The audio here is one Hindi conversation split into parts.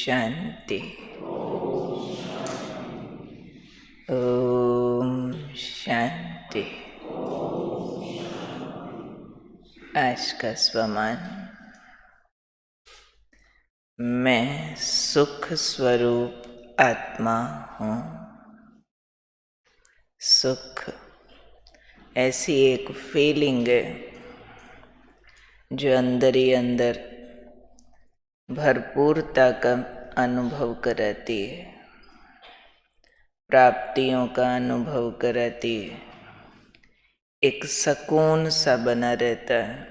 शांति। ओम शांति। आज का स्वमान, मैं सुख स्वरूप आत्मा हूँ। सुख ऐसी एक फीलिंग है जो अंदर ही अंदर भरपूरता का अनुभव कराती है, प्राप्तियों का अनुभव कराती है, एक सुकून सा बना रहता है।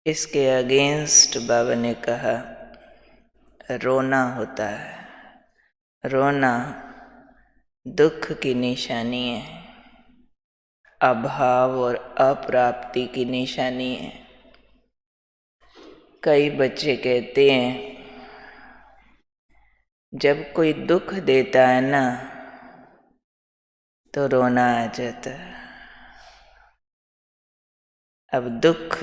इसके अगेंस्ट बाबा ने कहा रोना होता है। रोना दुख की निशानी है, अभाव और अप्राप्ति की निशानी है। कई बच्चे कहते हैं जब कोई दुख देता है ना तो रोना आ जाता है। अब दुख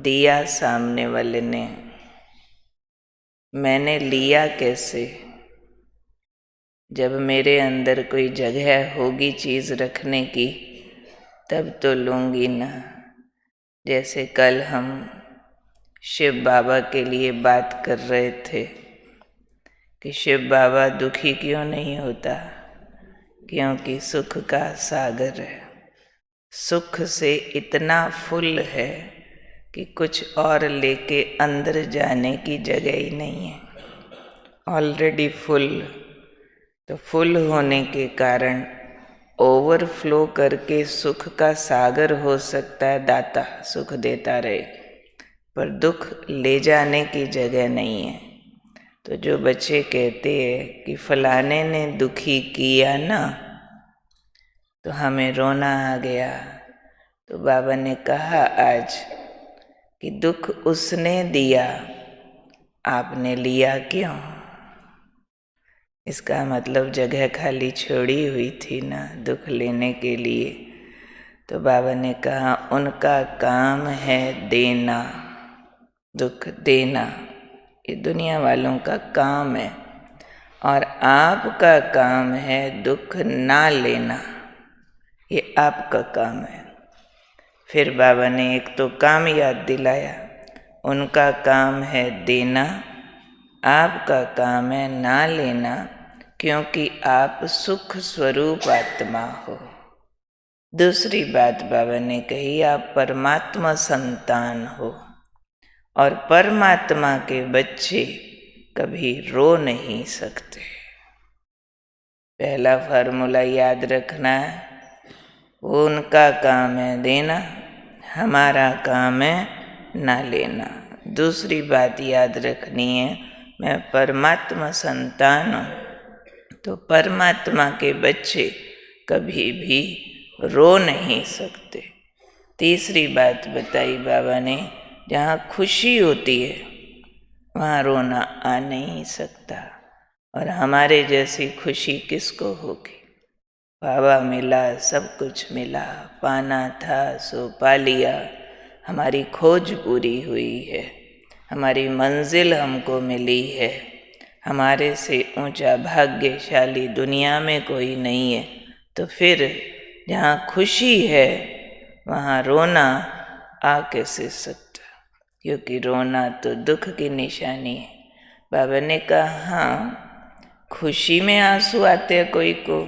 दिया सामने वाले ने, मैंने लिया कैसे? जब मेरे अंदर कोई जगह होगी चीज़ रखने की तब तो लूँगी ना। जैसे कल हम शिव बाबा के लिए बात कर रहे थे कि शिव बाबा दुखी क्यों नहीं होता, क्योंकि सुख का सागर है। सुख से इतना फुल है कि कुछ और लेके अंदर जाने की जगह ही नहीं है, ऑलरेडी फुल। तो फुल होने के कारण ओवरफ्लो करके सुख का सागर हो सकता है दाता, सुख देता रहे, पर दुख ले जाने की जगह नहीं है। तो जो बच्चे कहते हैं कि फलाने ने दुखी किया ना तो हमें रोना आ गया, तो बाबा ने कहा आज कि दुख उसने दिया, आपने लिया क्यों? इसका मतलब जगह खाली छोड़ी हुई थी ना दुख लेने के लिए। तो बाबा ने कहा उनका काम है देना, दुख देना, ये दुनिया वालों का काम है, और आपका काम है दुख ना लेना, ये आपका काम है। फिर बाबा ने एक तो काम याद दिलाया, उनका काम है देना, आपका काम है ना लेना, क्योंकि आप सुख स्वरूप आत्मा हो। दूसरी बात बाबा ने कही, आप परमात्मा संतान हो, और परमात्मा के बच्चे कभी रो नहीं सकते। पहला फार्मूला याद रखना है, वो उनका काम है देना, हमारा काम है ना लेना। दूसरी बात याद रखनी है, मैं परमात्मा संतान हूँ, तो परमात्मा के बच्चे कभी भी रो नहीं सकते। तीसरी बात बताई बाबा ने, जहाँ खुशी होती है वहाँ रोना आ नहीं सकता, और हमारे जैसी खुशी किसको होगी? बाबा मिला, सब कुछ मिला, पाना था सो पा लिया, हमारी खोज पूरी हुई है, हमारी मंजिल हमको मिली है, हमारे से ऊंचा भाग्यशाली दुनिया में कोई नहीं है। तो फिर जहाँ खुशी है वहाँ रोना आ कैसे सकता? क्योंकि रोना तो दुख की निशानी है। बाबा ने कहा हाँ, खुशी में आंसू आते हैं कोई को,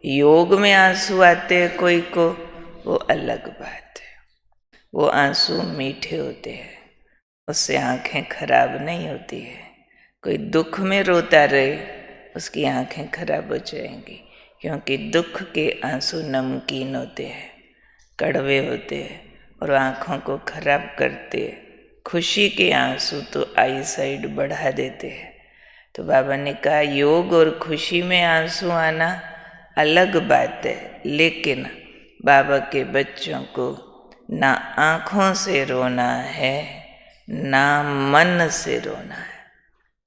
योग में आंसू आते हैं कोई को, वो अलग बात है। वो आंसू मीठे होते हैं, उससे आंखें खराब नहीं होती है। कोई दुख में रोता रहे उसकी आंखें खराब हो जाएंगी, क्योंकि दुख के आंसू नमकीन होते हैं, कड़वे होते हैं और आँखों को खराब करते हैं। खुशी के आंसू तो आई साइड बढ़ा देते हैं। तो बाबा ने कहा योग और खुशी में आंसू आना अलग बात है, लेकिन बाबा के बच्चों को ना आँखों से रोना है ना मन से रोना है।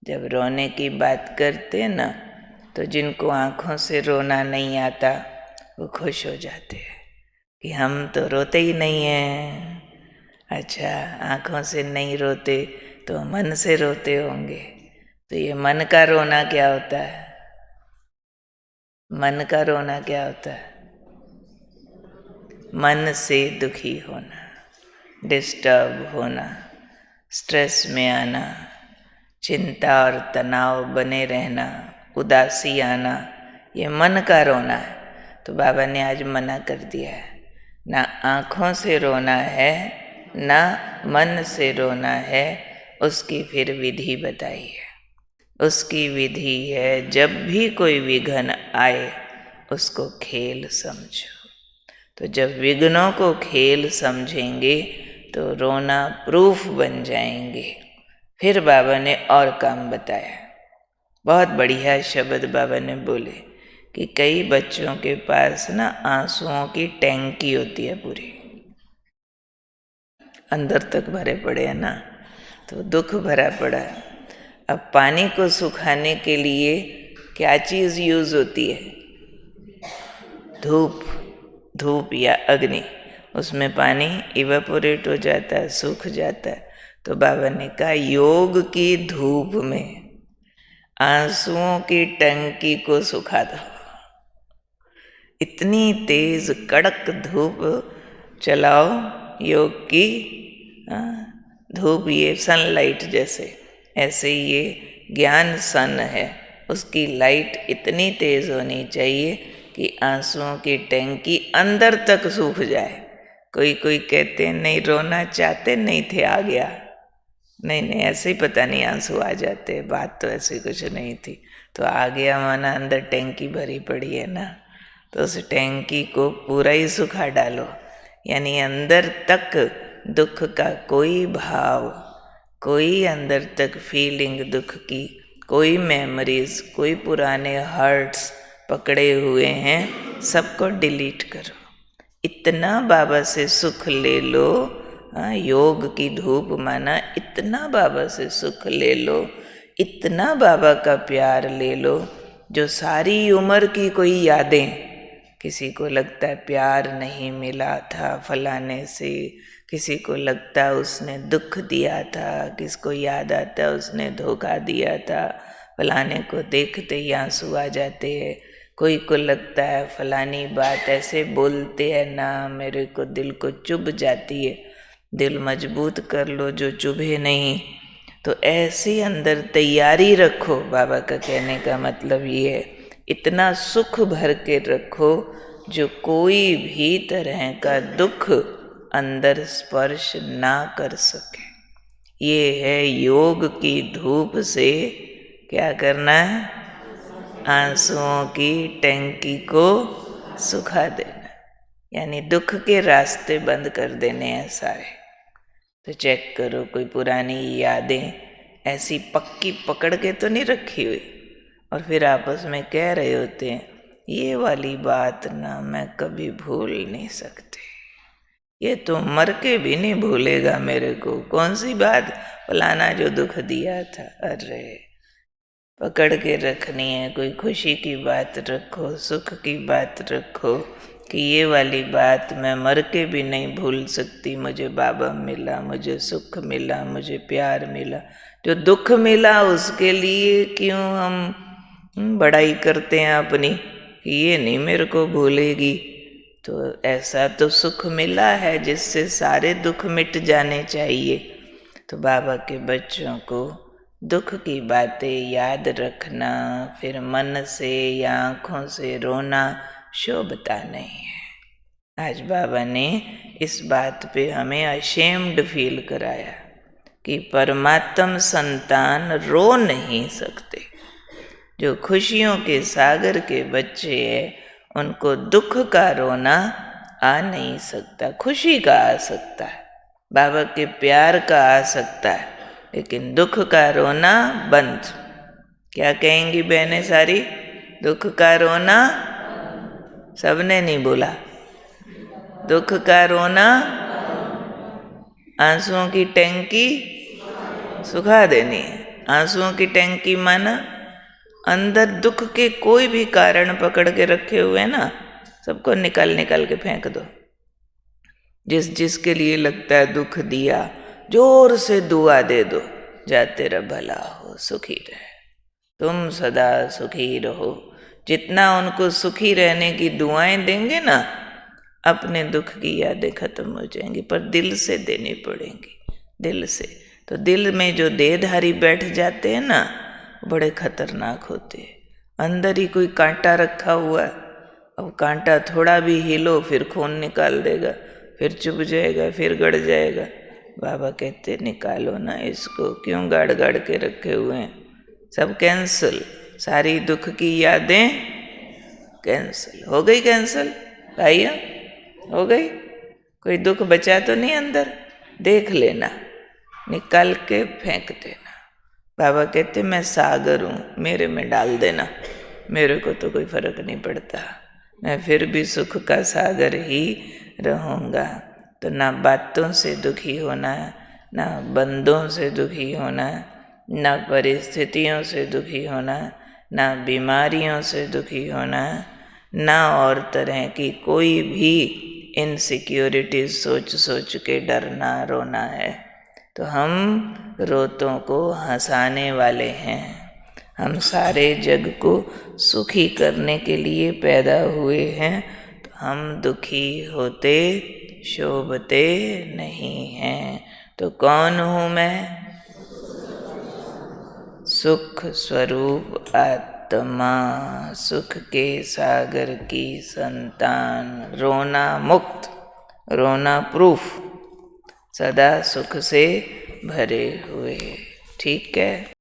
जब रोने की बात करते ना तो जिनको आँखों से रोना नहीं आता वो खुश हो जाते हैं कि हम तो रोते ही नहीं हैं। अच्छा, आँखों से नहीं रोते तो मन से रोते होंगे। तो ये मन का रोना क्या होता है? मन का रोना क्या होता है? मन से दुखी होना, डिस्टर्ब होना, स्ट्रेस में आना, चिंता और तनाव बने रहना, उदासी आना, ये मन का रोना है। तो बाबा ने आज मना कर दिया है, ना आँखों से रोना है ना मन से रोना है। उसकी फिर विधि बताई है। उसकी विधि है, जब भी कोई विघ्न आए उसको खेल समझो। तो जब विघ्नों को खेल समझेंगे तो रोना प्रूफ बन जाएंगे। फिर बाबा ने और काम बताया, बहुत बढ़िया शब्द बाबा ने बोले कि कई बच्चों के पास ना आंसुओं की टैंकी होती है, पूरी अंदर तक भरे पड़े हैं ना, तो दुख भरा पड़ा है। अब पानी को सुखाने के लिए क्या चीज़ यूज़ होती है? धूप। धूप या अग्नि, उसमें पानी इवेपोरेट हो जाता है, सूख जाता है। तो बाबा ने कहा योग की धूप में आंसुओं की टंकी को सुखा दो। इतनी तेज कड़क धूप चलाओ, योग की धूप, ये सनलाइट जैसे, ऐसे ये ज्ञान सन है, उसकी लाइट इतनी तेज होनी चाहिए कि आंसुओं की टैंकी अंदर तक सूख जाए। कोई कोई कहते हैं नहीं रोना चाहते नहीं थे, आ गया। नहीं नहीं, ऐसे ही पता नहीं आंसू आ जाते, बात तो ऐसी कुछ नहीं थी। तो आ गया माना अंदर टैंकी भरी पड़ी है ना, तो उस टैंकी को पूरा ही सुखा डालो। यानी अंदर तक दुख का कोई भाव, कोई अंदर तक फीलिंग दुख की, कोई मेमोरीज, कोई पुराने हर्ट्स पकड़े हुए हैं, सबको डिलीट करो। इतना बाबा से सुख ले लो। योग की धूप माना इतना बाबा से सुख ले लो, इतना बाबा का प्यार ले लो, जो सारी उम्र की कोई यादें, किसी को लगता है प्यार नहीं मिला था फलाने से, किसी को लगता है उसने दुख दिया था, किसको याद आता है उसने धोखा दिया था, फलाने को देखते ही आंसू आ जाते हैं। कोई को लगता है फलानी बात ऐसे बोलते हैं ना, मेरे को दिल को चुभ जाती है। दिल मजबूत कर लो जो चुभे नहीं। तो ऐसी अंदर तैयारी रखो, बाबा का कहने का मतलब ये है, इतना सुख भर के रखो जो कोई भी तरह का दुख अंदर स्पर्श ना कर सके। ये है योग की धूप से क्या करना है? आंसुओं की टैंकी को सुखा देना, यानी दुख के रास्ते बंद कर देने हैं सारे। तो चेक करो कोई पुरानी यादें ऐसी पक्की पकड़ के तो नहीं रखी हुई, और फिर आपस में कह रहे होते हैं ये वाली बात ना मैं कभी भूल नहीं सकते, ये तो मर के भी नहीं भूलेगा मेरे को। कौन सी बात? फलाना जो दुख दिया था। अरे पकड़ के रखनी है। कोई खुशी की बात रखो, सुख की बात रखो कि ये वाली बात मैं मर के भी नहीं भूल सकती। मुझे बाबा मिला, मुझे सुख मिला, मुझे प्यार मिला। जो दुख मिला उसके लिए क्यों हम बड़ाई करते हैं अपनी कि ये नहीं मेरे को भूलेगी। तो ऐसा तो सुख मिला है जिससे सारे दुख मिट जाने चाहिए। तो बाबा के बच्चों को दुख की बातें याद रखना, फिर मन से या आँखों से रोना शोभता नहीं है। आज बाबा ने इस बात पे हमें अशेम्ड फील कराया कि परमात्म संतान रो नहीं सकते। जो खुशियों के सागर के बच्चे हैं उनको दुख का रोना आ नहीं सकता। खुशी का आ सकता है, बाबा के प्यार का आ सकता है, लेकिन दुख का रोना बंद। क्या कहेंगी बहनें सारी? दुख का रोना। सबने नहीं बोला। दुख का रोना, आंसुओं की टैंकी सुखा देनी है। आंसुओं की टैंकी माना अंदर दुख के कोई भी कारण पकड़ के रखे हुए हैं ना, सबको निकाल निकाल के फेंक दो। जिस जिसके लिए लगता है दुख दिया, जोर से दुआ दे दो, जा तेरा भला हो, सुखी रहे। तुम सदा सुखी रहो। जितना उनको सुखी रहने की दुआएं देंगे ना, अपने दुख की यादें खत्म हो जाएंगी, पर दिल से देनी पड़ेंगी, दिल से। तो दिल में जो देहधारी बैठ जाते हैं ना, बड़े खतरनाक होते हैं। अंदर ही कोई कांटा रखा हुआ है, अब कांटा थोड़ा भी हिलो फिर खून निकाल देगा, फिर चुभ जाएगा, फिर गड़ जाएगा। बाबा कहते निकालो ना इसको, क्यों गाड़ गाड़ के रखे हुए हैं। सब कैंसिल, सारी दुख की यादें कैंसिल हो गई। कैंसिल भाइयों, हो गई। कोई दुख बचा तो नहीं अंदर, देख लेना, निकाल के फेंक देना। बाबा कहते मैं सागर हूँ, मेरे में डाल देना, मेरे को तो कोई फर्क नहीं पड़ता, मैं फिर भी सुख का सागर ही रहूँगा। तो ना बातों से दुखी होना, ना बंदों से दुखी होना, ना परिस्थितियों से दुखी होना, ना बीमारियों से दुखी होना, ना और तरह की कोई भी इनसिक्योरिटीज सोच सोच के डरना रोना है। तो हम रोतों को हंसाने वाले हैं। हम सारे जग को सुखी करने के लिए पैदा हुए हैं। तो हम दुखी होते शोभते नहीं हैं। तो कौन हूँ मैं? सुख स्वरूप आत्मा, सुख के सागर की संतान, रोना मुक्त, रोना प्रूफ, सदा सुख से भरे हुए। ठीक है।